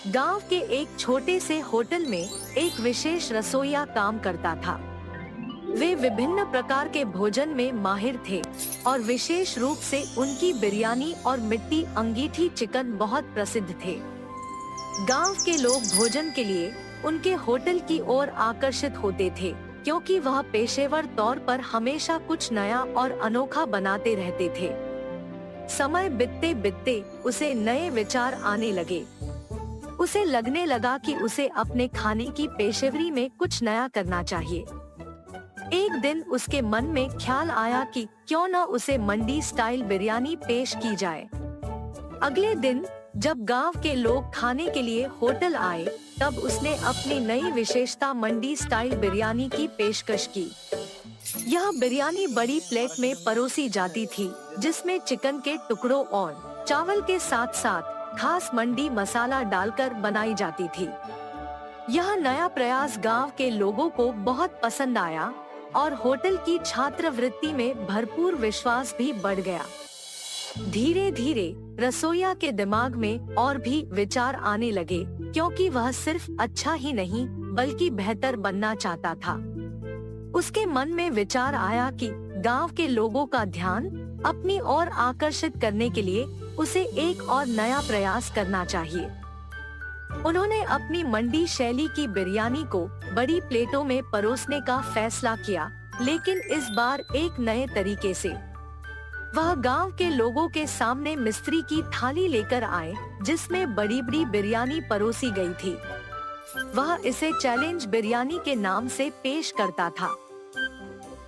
गांव के एक छोटे से होटल में एक विशेष रसोइया काम करता था। वे विभिन्न प्रकार के भोजन में माहिर थे और विशेष रूप से उनकी बिरयानी और मिट्टी अंगीठी चिकन बहुत प्रसिद्ध थे। गांव के लोग भोजन के लिए उनके होटल की ओर आकर्षित होते थे, क्योंकि वह पेशेवर तौर पर हमेशा कुछ नया और अनोखा बनाते रहते थे। समय बीतते बीतते उसे नए विचार आने लगे। उसे लगने लगा कि उसे अपने खाने की पेशेवरी में कुछ नया करना चाहिए। एक दिन उसके मन में ख्याल आया कि क्यों न उसे मंडी स्टाइल बिरयानी पेश की जाए। अगले दिन जब गांव के लोग खाने के लिए होटल आए, तब उसने अपनी नई विशेषता मंडी स्टाइल बिरयानी की पेशकश की। यह बिरयानी बड़ी प्लेट में परोसी जाती थी, जिसमें चिकन के टुकड़ों और चावल के साथ साथ खास मंडी मसाला डालकर बनाई जाती थी। यह नया प्रयास गांव के लोगों को बहुत पसंद आया और होटल की छात्रवृत्ति में भरपूर विश्वास भी बढ़ गया। धीरे धीरे रसोइया के दिमाग में और भी विचार आने लगे, क्योंकि वह सिर्फ अच्छा ही नहीं बल्कि बेहतर बनना चाहता था। उसके मन में विचार आया कि गांव के लोगों का ध्यान अपनी ओर आकर्षित करने के लिए उसे एक और नया प्रयास करना चाहिए। उन्होंने अपनी मंडी शैली की बिरयानी को बड़ी प्लेटों में परोसने का फैसला किया, लेकिन इस बार एक नए तरीके से। वह गांव के लोगों के सामने मिस्त्री की थाली लेकर आए, जिसमें बड़ी बड़ी बिरयानी परोसी गई थी। वह इसे चैलेंज बिरयानी के नाम से पेश करता था।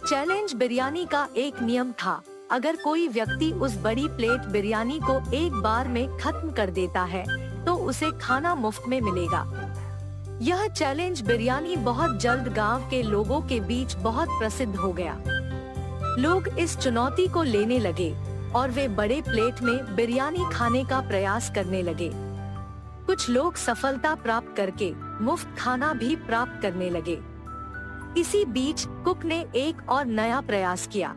चैलेंज बिरयानी का एक नियम था, अगर कोई व्यक्ति उस बड़ी प्लेट बिरयानी को एक बार में खत्म कर देता है तो उसे खाना मुफ्त में मिलेगा। यह चैलेंज बिरयानी बहुत जल्द गांव के लोगों के बीच बहुत प्रसिद्ध हो गया। लोग इस चुनौती को लेने लगे और वे बड़े प्लेट में बिरयानी खाने का प्रयास करने लगे। कुछ लोग सफलता प्राप्त करके मुफ्त खाना भी प्राप्त करने लगे। इसी बीच कुक ने एक और नया प्रयास किया।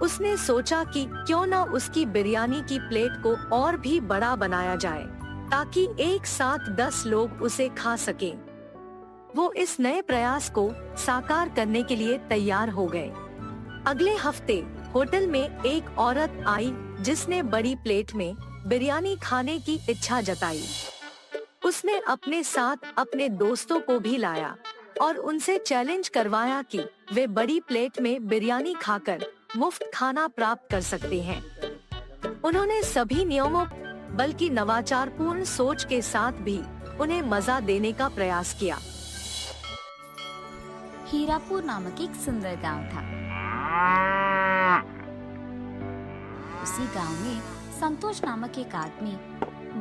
उसने सोचा कि क्यों न उसकी बिरयानी की प्लेट को और भी बड़ा बनाया जाए, ताकि एक साथ 10 लोग उसे खा सकें। वो इस नए प्रयास को साकार करने के लिए तैयार हो गए। अगले हफ्ते होटल में एक औरत आई, जिसने बड़ी प्लेट में बिरयानी खाने की इच्छा जताई। उसने अपने साथ अपने दोस्तों को भी लाया और उनसे चैलेंज करवाया कि वे बड़ी प्लेट में बिरयानी खाकर मुफ्त खाना प्राप्त कर सकते हैं। उन्होंने सभी नियमों बल्कि नवाचारपूर्ण सोच के साथ भी उन्हें मजा देने का प्रयास किया। हीरापुर नामक एक सुंदर गांव था। उसी गांव में संतोष नामक एक आदमी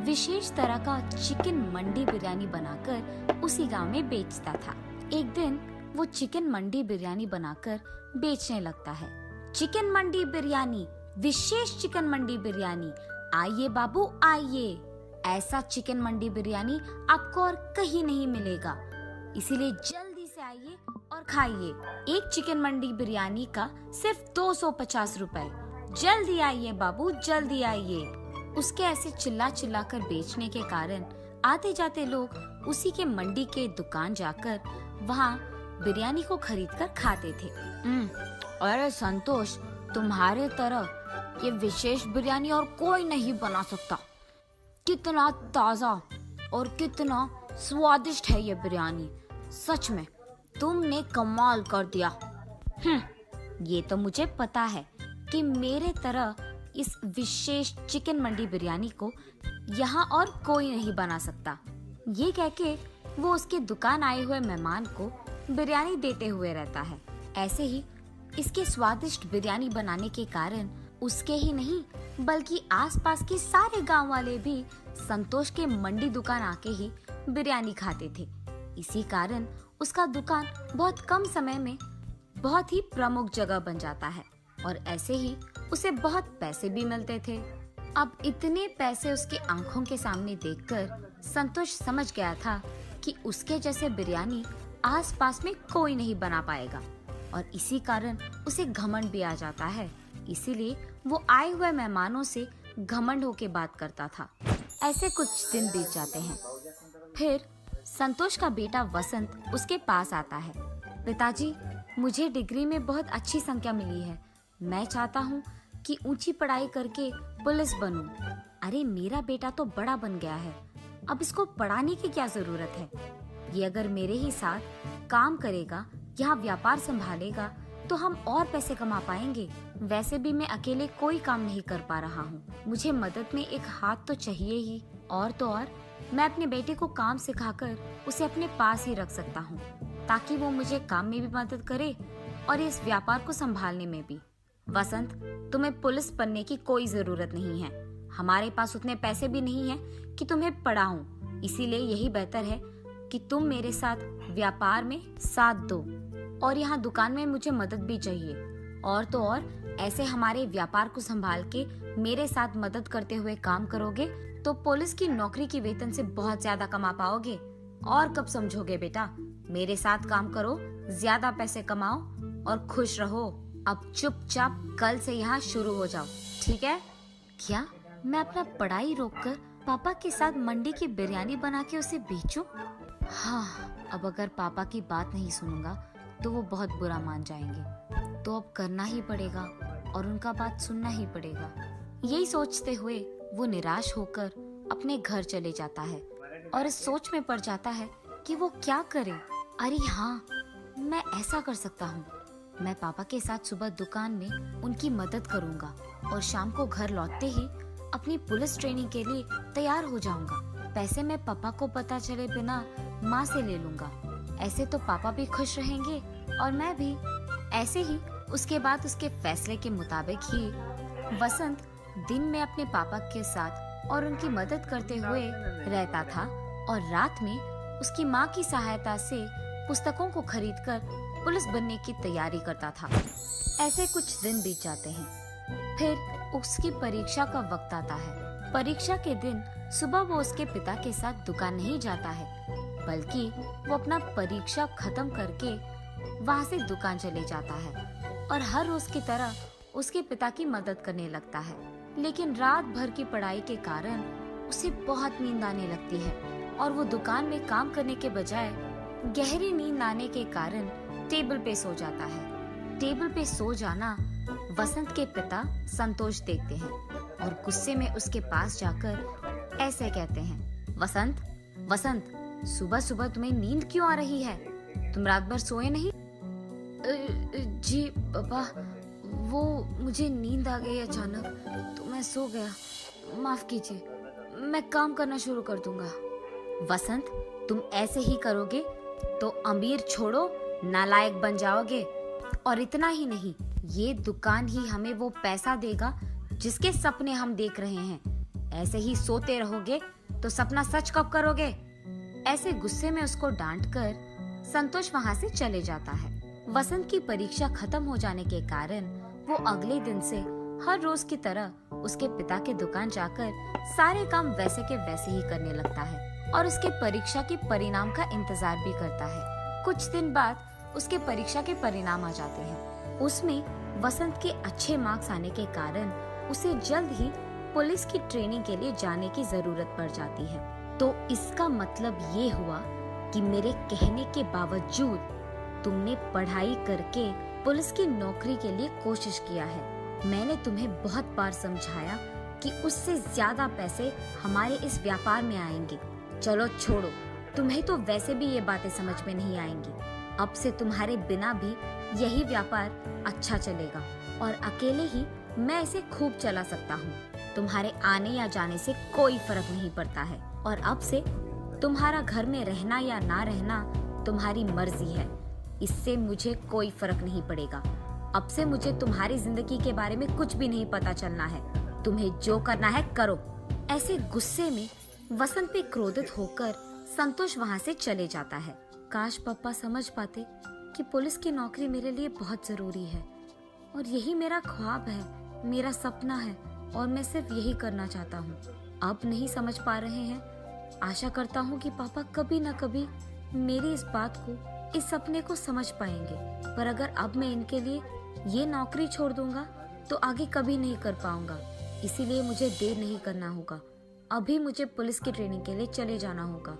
विशेष तरह का चिकन मंडी बिरयानी बनाकर उसी गांव में बेचता था। एक दिन वो चिकन मंडी बिरयानी बनाकर बेचने लगता है। चिकन मंडी बिरयानी, विशेष चिकन मंडी बिरयानी, आइए बाबू आइए। ऐसा चिकन मंडी बिरयानी आपको और कहीं नहीं मिलेगा, इसीलिए जल्दी से आइए और खाइए। एक चिकन मंडी बिरयानी का सिर्फ 250 रुपए। जल्दी आइए बाबू, जल्दी आइए। उसके ऐसे चिल्ला चिल्ला कर बेचने के कारण आते जाते लोग उसी के मंडी के दुकान जाकर वहाँ बिरयानी को खरीद कर खाते थे। अरे संतोष, तुम्हारे तरह ये विशेष बिरयानी और कोई नहीं बना सकता। कितना ताजा और कितना स्वादिष्ट है ये बिरयानी। सच में तुमने कमाल कर दिया। ये तो मुझे पता है कि मेरे तरह इस विशेष चिकन मंडी बिरयानी को यहाँ और कोई नहीं बना सकता। ये कह के वो उसके दुकान आए हुए मेहमान को बिरयानी देते हुए रहता है। ऐसे ही इसके स्वादिष्ट बिरयानी बनाने के कारण उसके ही नहीं बल्कि आसपास के सारे गांव वाले भी संतोष के मंडी दुकान आके ही बिरयानी खाते थे। इसी कारण उसका दुकान बहुत कम समय में बहुत ही प्रमुख जगह बन जाता है और ऐसे ही उसे बहुत पैसे भी मिलते थे। अब इतने पैसे उसकी आंखों के सामने देखकर संतोष समझ गया था कि उसके जैसे बिरयानी आसपास में कोई नहीं बना पाएगा और इसी कारण उसे घमंड भी आ जाता है। इसीलिए वो आए हुए मेहमानों से घमंड होके बात करता था। ऐसे कुछ दिन बीत जाते हैं। फिर संतोष का बेटा वसंत उसके पास आता है। पिताजी, मुझे डिग्री में बहुत अच्छी संख्या मिली है। मैं चाहता हूँ कि ऊंची पढ़ाई करके पुलिस बनूं। अरे मेरा बेटा तो बड़ा बन गया है, अब इसको पढ़ाने की क्या जरूरत है। ये अगर मेरे ही साथ काम करेगा, यहाँ व्यापार संभालेगा तो हम और पैसे कमा पाएंगे। वैसे भी मैं अकेले कोई काम नहीं कर पा रहा हूँ, मुझे मदद में एक हाथ तो चाहिए ही। और तो और मैं अपने बेटे को काम सिखाकर उसे अपने पास ही रख सकता हूँ, ताकि वो मुझे काम में भी मदद करे और इस व्यापार को संभालने में भी। वसंत, तुम्हें पुलिस बनने की कोई जरूरत नहीं है। हमारे पास उतने पैसे भी नहीं हैं कि तुम्हें पढ़ाऊं। इसीलिए यही बेहतर है कि तुम मेरे साथ व्यापार में साथ दो, और यहाँ दुकान में मुझे मदद भी चाहिए। और तो और ऐसे हमारे व्यापार को संभाल के मेरे साथ मदद करते हुए काम करोगे तो पुलिस की नौकरी की वेतन से बहुत ज्यादा कमा पाओगे। और कब समझोगे बेटा, मेरे साथ काम करो, ज्यादा पैसे कमाओ और खुश रहो। अब चुपचाप कल से यहाँ शुरू हो जाओ, ठीक है? क्या मैं अपना पढ़ाई रोककर पापा के साथ मंडी की बिरयानी बना के उसे बेचूं? हाँ, अब अगर पापा की बात नहीं सुनूंगा तो वो बहुत बुरा मान जाएंगे, तो अब करना ही पड़ेगा और उनका बात सुनना ही पड़ेगा। यही सोचते हुए वो निराश होकर अपने घर चले जाता है और इस सोच में पड़ जाता है कि वो क्या करे। अरे हाँ, मैं ऐसा कर सकता हूँ। मैं पापा के साथ सुबह दुकान में उनकी मदद करूँगा और शाम को घर लौटते ही अपनी पुलिस ट्रेनिंग के लिए तैयार हो जाऊंगा। पैसे मैं पापा को पता चले बिना माँ से ले लूंगा। ऐसे तो पापा भी खुश रहेंगे और मैं भी। ऐसे ही उसके बाद उसके फैसले के मुताबिक ही वसंत दिन में अपने पापा के साथ और उनकी मदद करते हुए रहता था और रात में उसकी माँ की सहायता से पुस्तकों को खरीदकर पुलिस बनने की तैयारी करता था। ऐसे कुछ दिन बीत जाते हैं। फिर उसकी परीक्षा का वक्त आता है। परीक्षा के दिन सुबह वो उसके पिता के साथ दुकान नहीं जाता है, बल्कि वो अपना परीक्षा खत्म करके वहाँ से दुकान चले जाता है और हर रोज की तरह उसके पिता की मदद करने लगता है। लेकिन रात भर की पढ़ाई के कारण उसे बहुत नींद आने लगती है और वो दुकान में काम करने के बजाय गहरी नींद आने के कारण टेबल पे सो जाता है। टेबल पे सो जाना वसंत के पिता संतोष देखते हैं और गुस्से में उसके पास जाकर ऐसे कहते हैं, वसंत, वसंत, सुबह सुबह तुम्हें नींद क्यों आ रही है? तुम रात भर सोए नहीं? जी पापा, वो मुझे नींद आ गई अचानक तो मैं सो गया। माफ कीजिए, मैं काम करना शुरू कर दूंगा। वसंत, तुम ऐसे ही करोगे तो अमीर छोड़ो नालायक बन जाओगे। और इतना ही नहीं, ये दुकान ही हमें वो पैसा देगा जिसके सपने हम देख रहे हैं। ऐसे ही सोते रहोगे तो सपना सच कब करोगे? ऐसे गुस्से में उसको डांटकर संतोष वहाँ से चले जाता है। वसंत की परीक्षा खत्म हो जाने के कारण वो अगले दिन से हर रोज की तरह उसके पिता के दुकान जाकर सारे काम वैसे के वैसे ही करने लगता है और उसके परीक्षा के परिणाम का इंतजार भी करता है। कुछ दिन बाद उसके परीक्षा के परिणाम आ जाते हैं। उसमें वसंत के अच्छे मार्क्स आने के कारण उसे जल्द ही पुलिस की ट्रेनिंग के लिए जाने की जरूरत पड़ जाती है। तो इसका मतलब ये हुआ कि मेरे कहने के बावजूद तुमने पढ़ाई करके पुलिस की नौकरी के लिए कोशिश किया है। मैंने तुम्हें बहुत बार समझाया कि उससे ज्यादा पैसे हमारे इस व्यापार में आएंगे। चलो छोड़ो, तुम्हें तो वैसे भी ये बातें समझ में नहीं आएंगी। अब से तुम्हारे बिना भी यही व्यापार अच्छा चलेगा और अकेले ही मैं इसे खूब चला सकता हूँ। तुम्हारे आने या जाने से कोई फर्क नहीं पड़ता है और अब से तुम्हारा घर में रहना या ना रहना तुम्हारी मर्जी है। इससे मुझे कोई फर्क नहीं पड़ेगा। अब से मुझे तुम्हारी जिंदगी के बारे में कुछ भी नहीं पता चलना है। तुम्हें जो करना है करो। ऐसे गुस्से में वसंत पे क्रोधित होकर संतोष वहाँ से चले जाता है। काश पापा समझ पाते कि पुलिस की नौकरी मेरे लिए बहुत जरूरी है और यही मेरा ख्वाब है, मेरा सपना है और मैं सिर्फ यही करना चाहता हूँ। अब नहीं समझ पा रहे हैं। आशा करता हूँ कि पापा कभी न कभी मेरी इस बात को, इस सपने को समझ पाएंगे। पर अगर अब मैं इनके लिए ये नौकरी छोड़ दूंगा तो आगे कभी नहीं कर पाऊंगा। इसीलिए मुझे देर नहीं करना होगा अभी मुझे पुलिस की ट्रेनिंग के लिए चले जाना होगा।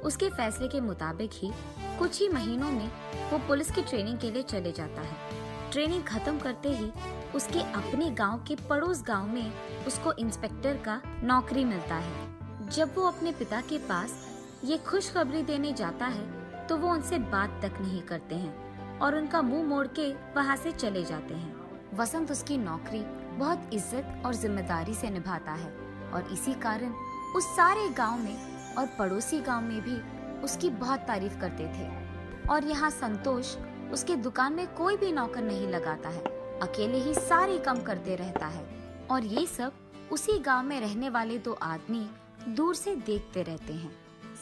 उसके फैसले के मुताबिक ही कुछ ही महीनों में वो पुलिस की ट्रेनिंग के लिए चले जाता है। ट्रेनिंग खत्म करते ही उसके अपने गांव के पड़ोस गांव में उसको इंस्पेक्टर का नौकरी मिलता है। जब वो अपने पिता के पास ये खुशखबरी देने जाता है तो वो उनसे बात तक नहीं करते हैं और उनका मुंह मोड़ के वहाँ से चले जाते हैं। वसंत उसकी नौकरी बहुत इज्जत और जिम्मेदारी से निभाता है और इसी कारण उस सारे गांव में और पड़ोसी गांव में भी उसकी बहुत तारीफ करते थे। और यहाँ संतोष उसके दुकान में कोई भी नौकर नहीं लगाता है, अकेले ही सारे काम करते रहता है। और ये सब उसी गांव में रहने वाले दो आदमी दूर से देखते रहते हैं।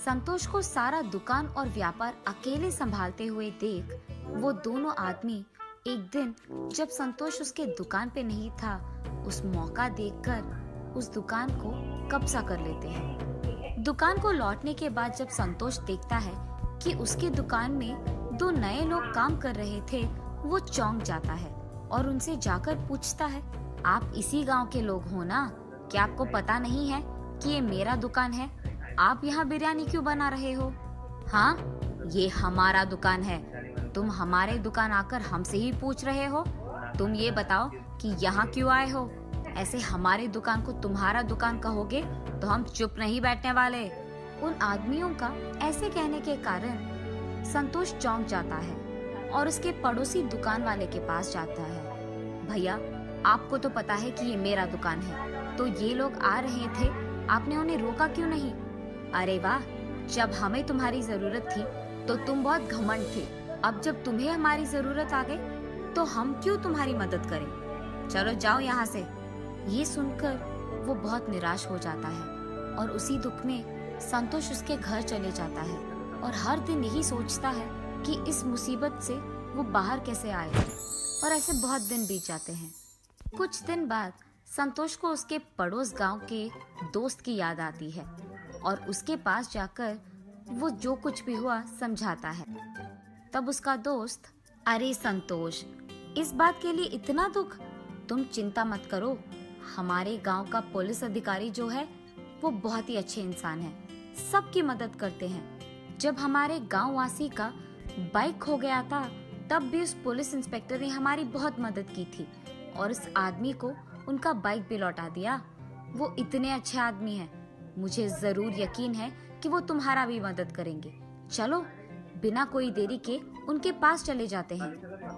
संतोष को सारा दुकान और व्यापार अकेले संभालते हुए देख वो दोनों आदमी एक दिन जब संतोष उसके दुकान पे नहीं था, उस मौका देखकर उस दुकान को कब्जा कर लेते हैं। दुकान को लौटने के बाद जब संतोष देखता है कि उसके दुकान में दो नए लोग काम कर रहे थे, वो चौंक जाता है और उनसे जाकर पूछता है, आप इसी गांव के लोग हो ना? क्या आपको पता नहीं है कि ये मेरा दुकान है? आप यहाँ बिरयानी क्यों बना रहे हो? हाँ, ये हमारा दुकान है। तुम हमारे दुकान आकर हमसे ही पूछ रहे हो? तुम ये बताओ कि यहाँ क्यों आए हो? ऐसे हमारे दुकान को तुम्हारा दुकान कहोगे तो हम चुप नहीं बैठने वाले। उन आदमियों का ऐसे कहने के कारण संतोष चौंक जाता है और उसके पड़ोसी दुकान वाले के पास जाता है। भैया, आपको तो पता है कि ये मेरा दुकान है, तो ये लोग आ रहे थे, आपने उन्हें रोका क्यों नहीं? अरे वाह, जब हमें तुम्हारी जरूरत थी तो तुम बहुत घमंड थे। अब जब तुम्हें हमारी जरूरत आ गई तो हम क्यों तुम्हारी मदद करें? चलो जाओ यहाँ से। ये सुनकर वो बहुत निराश हो जाता है और उसी दुख में संतोष उसके घर चले जाता है और हर दिन यही सोचता है कि इस मुसीबत से वो बाहर कैसे आए। और ऐसे बहुत दिन बीत जाते हैं। कुछ दिन बाद संतोष को उसके पड़ोस गांव के दोस्त की याद आती है और उसके पास जाकर वो जो कुछ भी हुआ समझाता है। तब उसका दोस्त, अरे संतोष, इस बात के लिए इतना दुख? तुम चिंता मत करो, हमारे गांव का पुलिस अधिकारी जो है वो बहुत ही अच्छे इंसान है, सबकी मदद करते हैं। जब हमारे गांव वासी का बाइक खो गया था तब भी उस पुलिस इंस्पेक्टर ने हमारी बहुत मदद की थी और उस आदमी को उनका बाइक भी लौटा दिया। वो इतने अच्छे आदमी हैं, मुझे जरूर यकीन है कि वो तुम्हारा भी मदद करेंगे। चलो, बिना कोई देरी के उनके पास चले जाते हैं।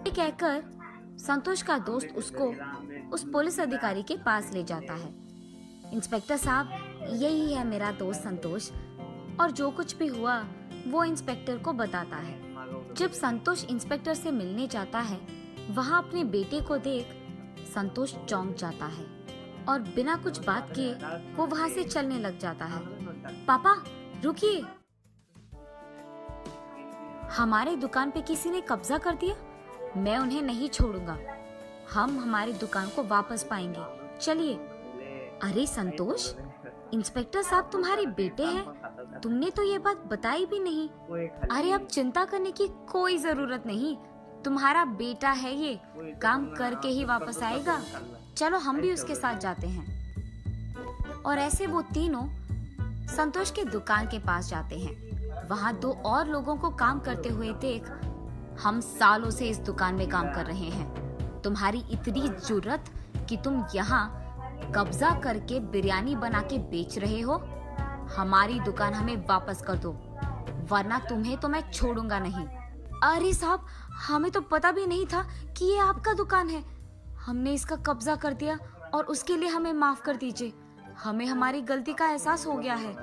ये कहकर संतोष का दोस्त उसको उस पुलिस अधिकारी के पास ले जाता है। इंस्पेक्टर साहब, यही है मेरा दोस्त संतोष। और जो कुछ भी हुआ वो इंस्पेक्टर को बताता है। जब संतोष इंस्पेक्टर से मिलने जाता है, वहाँ अपने बेटे को देख संतोष चौंक जाता है और बिना कुछ बात किए वो वहाँ से चलने लग जाता है। पापा, रुकिए, हमारे दुकान पे किसी ने कब्जा कर दिया, मैं उन्हें नहीं छोड़ूंगा। हम हमारी दुकान को वापस पाएंगे, चलिए। अरे संतोष, इंस्पेक्टर साहब तुम्हारे बेटे हैं, तुमने तो ये बात बताई भी नहीं। अरे अब चिंता करने की कोई जरूरत नहीं, तुम्हारा बेटा है, ये काम करके ही वापस आएगा। चलो हम भी उसके साथ जाते हैं। और ऐसे वो तीनों संतोष के दुकान के पास जाते हैं। वहाँ दो और लोगों को काम करते हुए देख, हम सालों से इस दुकान में काम कर रहे हैं, तुम्हारी इतनी जुर्रत कि तुम यहाँ कब्जा करके बिरयानी बना के बेच रहे हो? हमारी दुकान हमें वापस कर दो, वरना तुम्हें तो मैं छोड़ूंगा नहीं। अरे साहब, हमें तो पता भी नहीं था कि ये आपका दुकान है, हमने इसका कब्जा कर दिया और उसके लिए हमें माफ कर दीजिए। हमें हमारी गलती का एहसास हो गया है,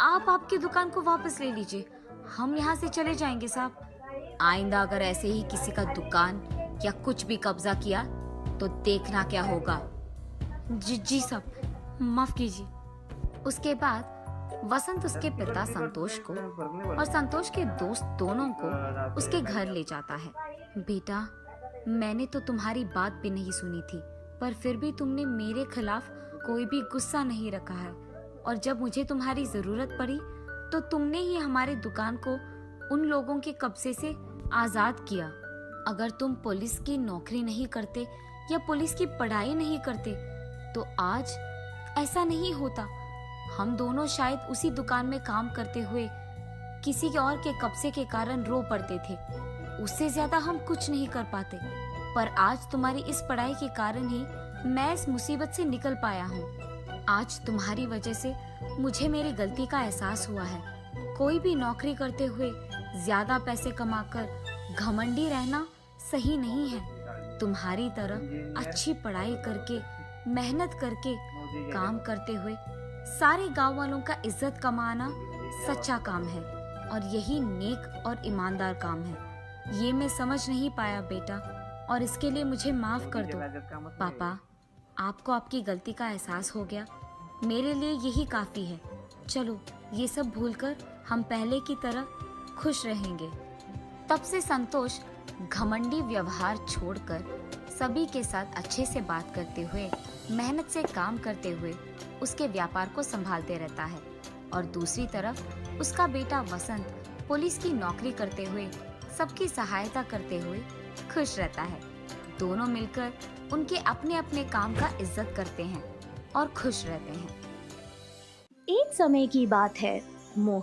आप आपकी दुकान को वापस ले लीजिए, हम यहाँ से चले जाएंगे साहब। आइंदा अगर ऐसे ही किसी का दुकान या कुछ भी कब्जा किया तो देखना क्या होगा। जी साहब, माफ कीजिए। उसके बाद वसंत उसके पिता संतोष को और संतोष के दोस्त दोनों को उसके घर ले जाता है। बेटा, मैंने तो तुम्हारी बात भी नहीं सुनी थी, पर फिर भी तुमने मेरे खिलाफ कोई भी गुस्सा नहीं रखा है और जब मुझे तुम्हारी जरूरत पड़ी तो तुमने ही हमारे दुकान को उन लोगों के कब्जे से आजाद किया। अगर तुम पुलिस की नौकरी नहीं करते या पुलिस की पढ़ाई नहीं करते तो आज ऐसा नहीं होता। हम दोनों शायद उसी दुकान में काम करते हुए किसी और के कब्जे के कारण रो पड़ते थे। उससे ज्यादा हम कुछ नहीं कर पाते, पर आज तुम्हारी इस पढ़ाई के कारण ही मैं इस मुसीबत से निकल पाया हूँ। आज तुम्हारी वजह से मुझे मेरी गलती का एहसास हुआ है। कोई भी नौकरी करते हुए ज्यादा पैसे कमाकर घमंडी रहना सही नहीं है। तुम्हारी तरह अच्छी पढ़ाई करके, मेहनत करके, काम करते हुए सारे गांव वालों का इज्जत कमाना सच्चा काम है और यही नेक और ईमानदार काम है। ये मैं समझ नहीं पाया बेटा, और इसके लिए मुझे माफ कर दो। पापा, आपको आपकी गलती का एहसास हो गया, मेरे लिए यही काफी है। चलो ये सब भूलकर हम पहले की तरह खुश रहेंगे। तब से संतोष घमंडी व्यवहार छोड़कर सभी के साथ अच्छे से बात करते हुए, मेहनत से काम करते हुए उसके व्यापार को संभालते रहता है। और दूसरी तरफ उसका बेटा वसंत पुलिस की नौकरी करते हुए सबकी सहायता करते हुए खुश रहता है। दोनों मिलकर उनके अपने अपने काम का इज्जत करते हैं और खुश रहते हैं। एक समय की बात है, मोहन